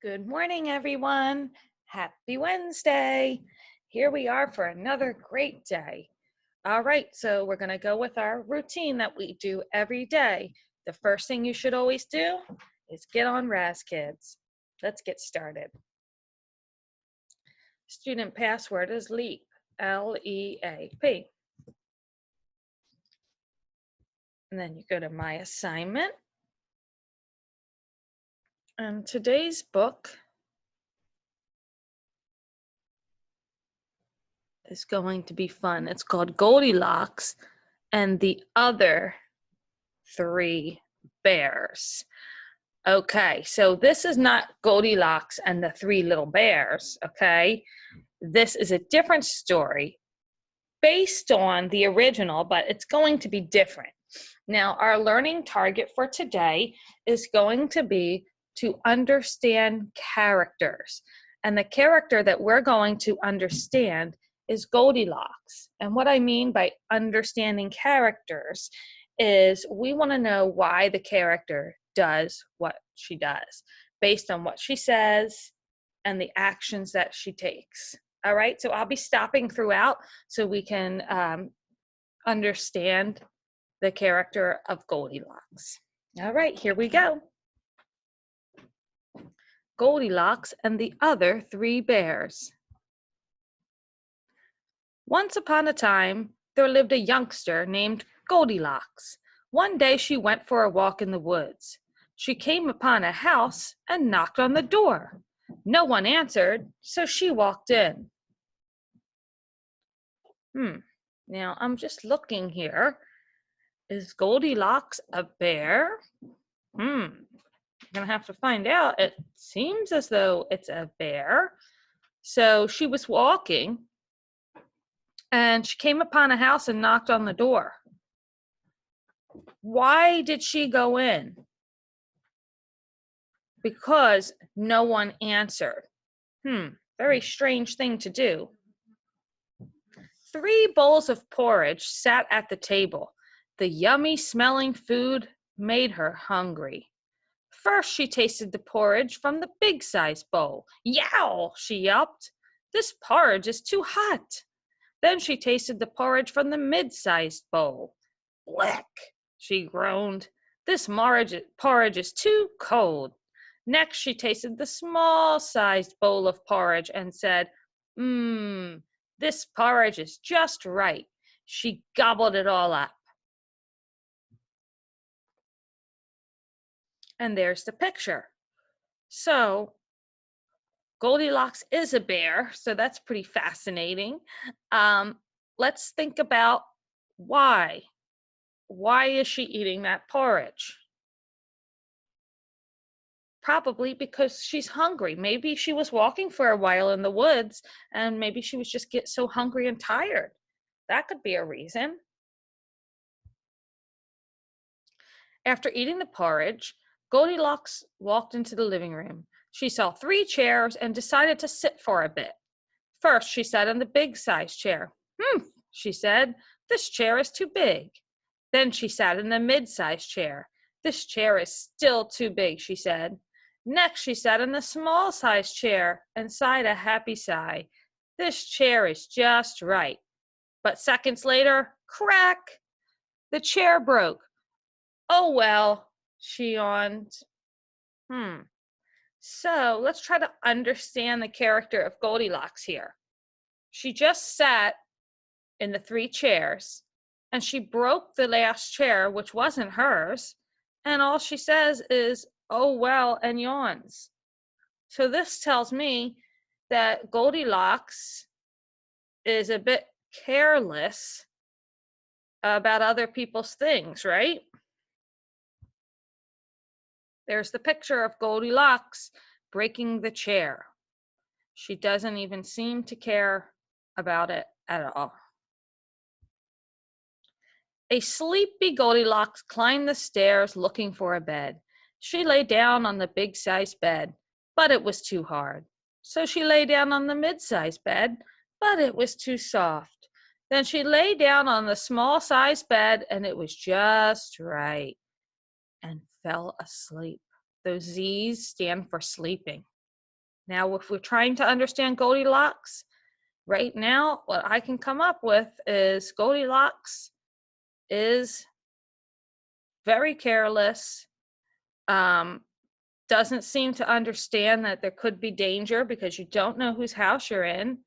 Good morning, everyone. Happy Wednesday. Here we are for another great day. All right, so we're going to go with our routine that we do every day. The first thing you should always do is get on RazKids. Let's get started. Student password is LEAP, L-E-A-P. And then you go to My Assignment. And today's book is going to be fun. It's called Goldilocks and the Other Three Bears. Okay, so this is not Goldilocks and the Three Little Bears, okay? This is a different story based on the original, but it's going to be different. Now, our learning target for today is going to be to understand characters. And the character that we're going to understand is Goldilocks. And what I mean by understanding characters is we want to know why the character does what she does based on what she says and the actions that she takes. All right, so I'll be stopping throughout so we can understand the character of Goldilocks. All right, here we go. Goldilocks and the Other Three Bears. Once upon a time, there lived a youngster named Goldilocks. One day she went for a walk in the woods. She came upon a house and knocked on the door. No one answered, so she walked in. Now I'm just looking here. Is Goldilocks a bear? I'm gonna have to find out. It seems as though it's a bear. So she was walking and she came upon a house and knocked on the door. Why did she go in? Because no one answered. Very strange thing to do. 3 bowls of porridge sat at the table. The yummy smelling food made her hungry. First, she tasted the porridge from the big-sized bowl. Yow, she yelped. This porridge is too hot. Then she tasted the porridge from the mid-sized bowl. Bleck, she groaned. This porridge is too cold. Next, she tasted the small-sized bowl of porridge and said, this porridge is just right. She gobbled it all up. And there's the picture. So Goldilocks is a bear, so that's pretty fascinating. Let's think about why. Why is she eating that porridge? Probably because she's hungry. Maybe she was walking for a while in the woods and maybe she was just so hungry and tired. That could be a reason. After eating the porridge, Goldilocks walked into the living room. She saw 3 chairs and decided to sit for a bit. First, she sat in the big-sized chair. She said, this chair is too big. Then she sat in the mid-sized chair. This chair is still too big, she said. Next, she sat in the small-sized chair and sighed a happy sigh. This chair is just right. But seconds later, crack! The chair broke. Oh well, she yawned. So let's try to understand the character of Goldilocks here. She just sat in the 3 chairs and she broke the last chair, which wasn't hers, and all she says is, oh well, and yawns. So this tells me that Goldilocks is a bit careless about other people's things, right? There's the picture of Goldilocks breaking the chair. She doesn't even seem to care about it at all. A sleepy Goldilocks climbed the stairs looking for a bed. She lay down on the big-sized bed, but it was too hard. So she lay down on the mid-sized bed, but it was too soft. Then she lay down on the small-sized bed, and it was just right, and fell asleep. Those Z's stand for sleeping. Now, if we're trying to understand Goldilocks, right now, what I can come up with is Goldilocks is very careless, um, doesn't seem to understand that there could be danger because you don't know whose house you're in,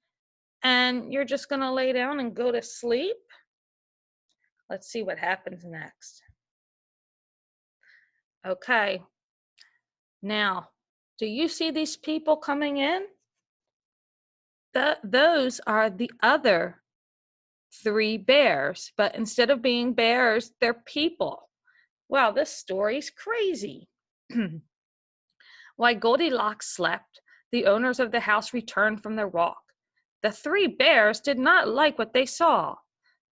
and you're just going to lay down and go to sleep. Let's see what happens next. Okay. Now, do you see these people coming in? Those are the other 3 bears, but instead of being bears, they're people. Wow, this story's crazy. While Goldilocks slept, the owners of the house returned from their walk. The 3 bears did not like what they saw.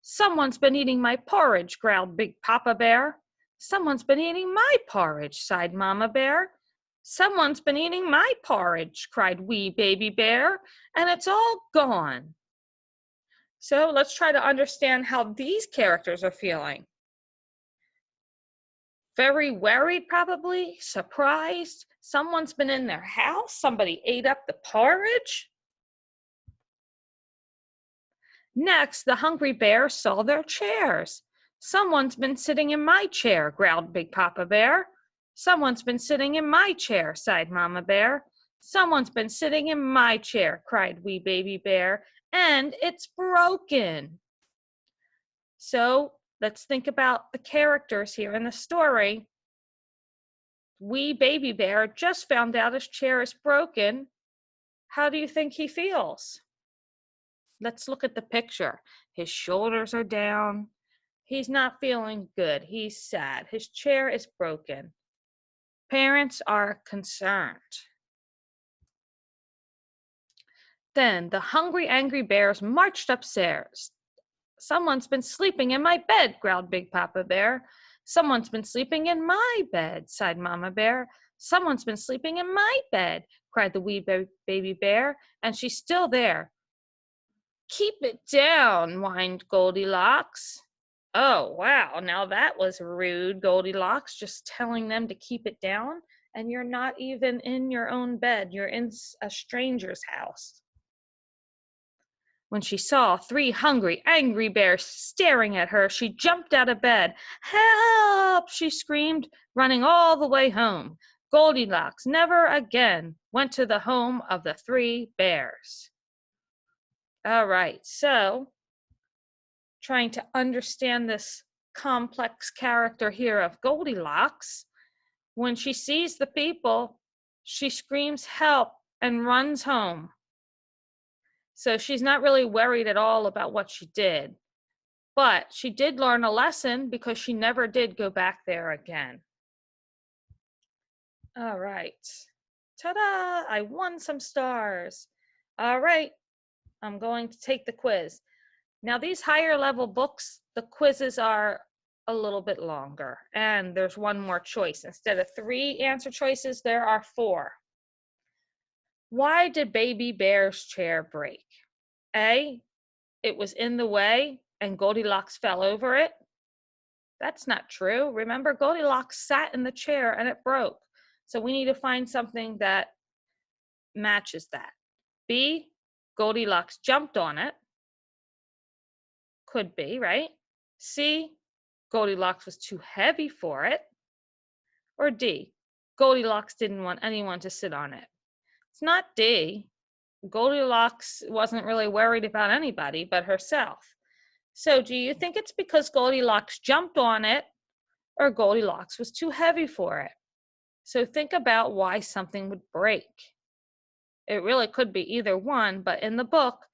"Someone's been eating my porridge," growled Big Papa Bear. "Someone's been eating my porridge," sighed Mama Bear. "Someone's been eating my porridge," cried Wee Baby Bear, "and it's all gone." So let's try to understand how these characters are feeling. Very worried, probably, surprised. Someone's been in their house. Somebody ate up the porridge. Next, the hungry bears saw their chairs. "Someone's been sitting in my chair," growled Big Papa Bear. "Someone's been sitting in my chair," sighed Mama Bear. "Someone's been sitting in my chair," cried Wee Baby Bear, "and it's broken." So let's think about the characters here in the story. Wee Baby Bear just found out his chair is broken. How do you think he feels? Let's look at the picture. His shoulders are down. He's not feeling good. He's sad. His chair is broken. Parents are concerned. Then the hungry, angry bears marched upstairs. "Someone's been sleeping in my bed," growled Big Papa Bear. "Someone's been sleeping in my bed," sighed Mama Bear. "Someone's been sleeping in my bed," cried the wee baby bear, and she's still there. "Keep it down," whined Goldilocks. Oh, wow. Now that was rude, Goldilocks, just telling them to keep it down. And you're not even in your own bed. You're in a stranger's house. When she saw 3 hungry, angry bears staring at her, she jumped out of bed. "Help!" she screamed, running all the way home. Goldilocks never again went to the home of the 3 bears. All right, so trying to understand this complex character here of Goldilocks, when she sees the people, she screams help and runs home. So she's not really worried at all about what she did. But she did learn a lesson because she never did go back there again. All right. Ta-da! I won some stars. All right. I'm going to take the quiz. Now, these higher level books, the quizzes are a little bit longer, and there's one more choice. Instead of 3 answer choices, there are 4. Why did Baby Bear's chair break? A, it was in the way and Goldilocks fell over it. That's not true. Remember, Goldilocks sat in the chair and it broke. So we need to find something that matches that. B, Goldilocks jumped on it. Could be, right? C, Goldilocks was too heavy for it. Or D, Goldilocks didn't want anyone to sit on it. It's not D. Goldilocks wasn't really worried about anybody but herself. So do you think it's because Goldilocks jumped on it or Goldilocks was too heavy for it? So think about why something would break. It really could be either one, but in the book,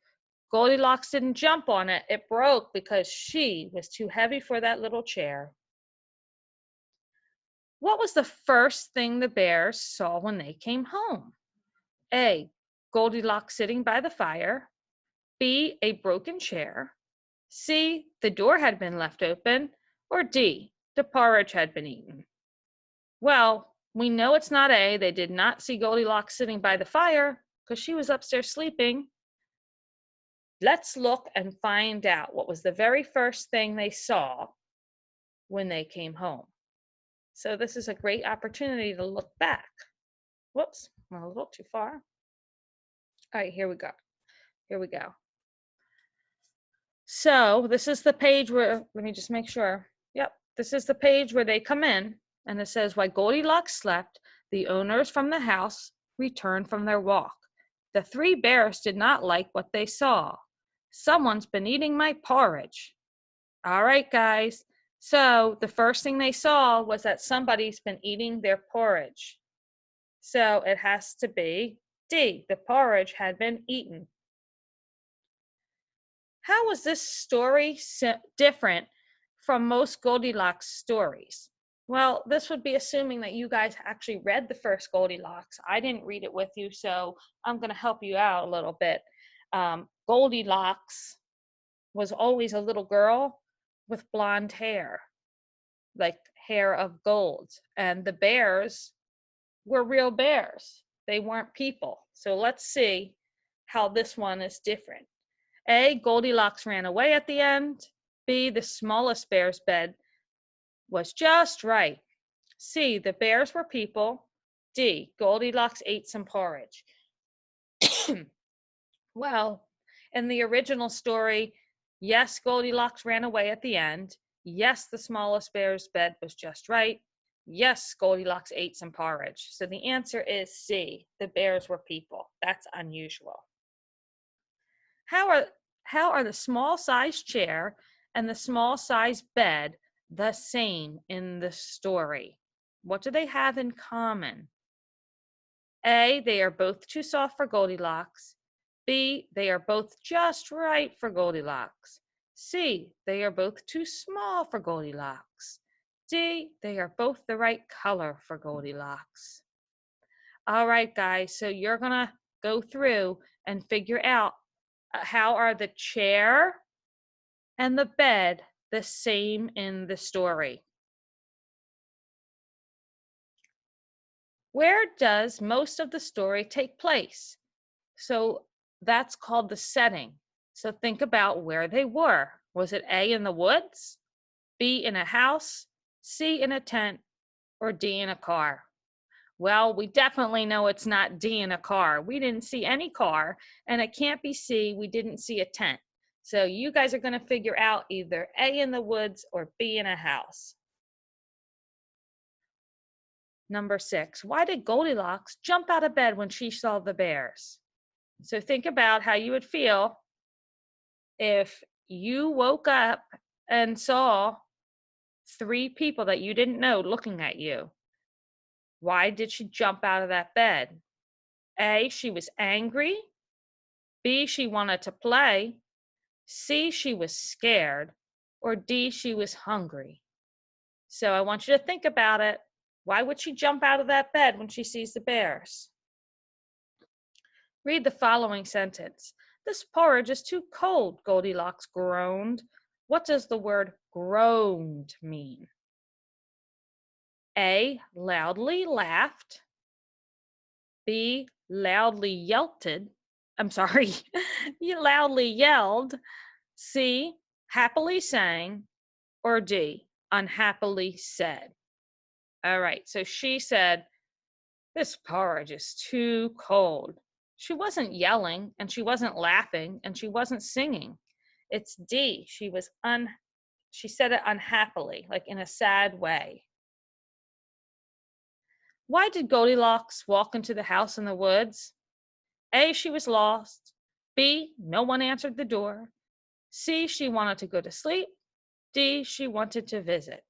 Goldilocks didn't jump on it. It broke because she was too heavy for that little chair. What was the first thing the bears saw when they came home? A, Goldilocks sitting by the fire. B, a broken chair. C, the door had been left open. Or D, the porridge had been eaten. Well, we know it's not A. They did not see Goldilocks sitting by the fire because she was upstairs sleeping. Let's look and find out what was the very first thing they saw when they came home. So this is a great opportunity to look back. Whoops, went a little too far. All right, here we go. Here we go. So this is the page where, let me just make sure. Yep, this is the page where they come in, and it says, while Goldilocks slept, the owners from the house returned from their walk. The three bears did not like what they saw. Someone's been eating my porridge. All right, guys. So the first thing they saw was that somebody's been eating their porridge. So it has to be D. The porridge had been eaten. How was this story different from most Goldilocks stories? Well, this would be assuming that you guys actually read the first Goldilocks. I didn't read it with you, so I'm going to help you out a little bit. Goldilocks was always a little girl with blonde hair, like hair of gold. And the bears were real bears. They weren't people. So let's see how this one is different. A, Goldilocks ran away at the end. B, the smallest bear's bed was just right. C, the bears were people. D, Goldilocks ate some porridge. Well, in the original story, yes, Goldilocks ran away at the end. Yes, the smallest bear's bed was just right. Yes, Goldilocks ate some porridge. So the answer is C, the bears were people. That's unusual. How are the small size chair and the small size bed the same in the story? What do they have in common? A, they are both too soft for Goldilocks. B, they are both just right for Goldilocks. C, they are both too small for Goldilocks. D, they are both the right color for Goldilocks. All right, guys, so you're gonna go through and figure out how are the chair and the bed the same in the story? Where does most of the story take place? So that's called the setting. So think about where they were. Was it A, in the woods, B, in a house, C, in a tent, or D, in a car? Well, we definitely know it's not D, in a car. We didn't see any car, and it can't be C, we didn't see a tent. So you guys are going to figure out either A, in the woods, or B, in a house. Number 6, why did Goldilocks jump out of bed when she saw the bears? So think about how you would feel if you woke up and saw 3 people that you didn't know looking at you. Why did she jump out of that bed? A, she was angry. B, she wanted to play. C, she was scared. Or D, she was hungry. So I want you to think about it. Why would she jump out of that bed when she sees the bears? Read the following sentence. This porridge is too cold, Goldilocks groaned. What does the word groaned mean? A, loudly laughed. B, loudly yelped. I'm sorry, you loudly yelled. C, happily sang. Or D, unhappily said. All right, so she said, this porridge is too cold. She wasn't yelling, and she wasn't laughing, and she wasn't singing. It's D. She said it unhappily, like in a sad way. Why did Goldilocks walk into the house in the woods? A, she was lost. B, no one answered the door. C, she wanted to go to sleep. D, she wanted to visit.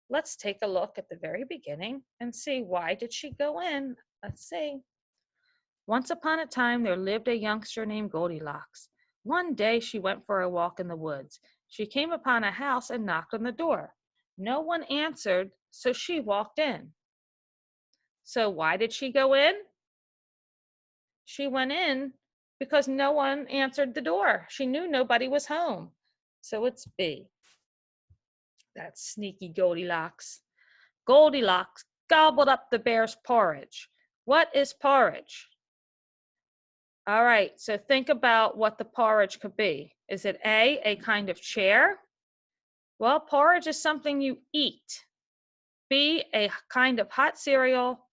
Let's take a look at the very beginning and see, why did she go in? Let's see. Once upon a time, there lived a youngster named Goldilocks. One day, she went for a walk in the woods. She came upon a house and knocked on the door. No one answered, so she walked in. So why did she go in? She went in because no one answered the door. She knew nobody was home. So it's B. That's sneaky Goldilocks. Goldilocks gobbled up the bear's porridge. What is porridge? All right, so think about what the porridge could be. Is it A kind of chair? Well, porridge is something you eat. B, a kind of hot cereal.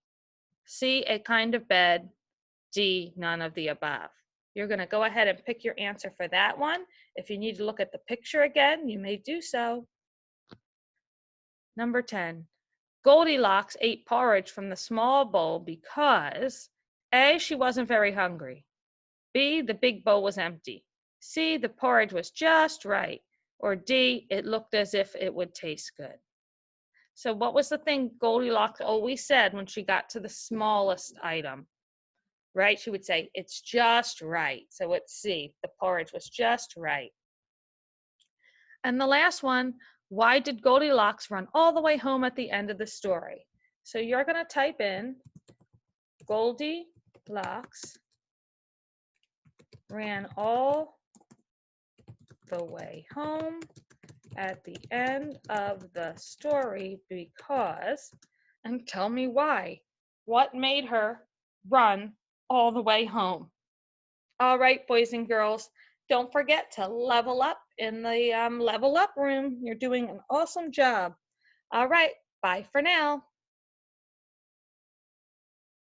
C, a kind of bed. D, none of the above. You're going to go ahead and pick your answer for that one. If you need to look at the picture again, you may do so. Number 10. Goldilocks ate porridge from the small bowl because A, she wasn't very hungry. B, the big bowl was empty. C, the porridge was just right. Or D, it looked as if it would taste good. So what was the thing Goldilocks always said when she got to the smallest item? Right? She would say, it's just right. So it's C, the porridge was just right. And the last one, why did Goldilocks run all the way home at the end of the story? So you're going to type in Goldilocks ran all the way home at the end of the story because, and tell me why. What made her run all the way home? All right, boys and girls, don't forget to level up in the level up room. You're doing an awesome job. All right, bye for now.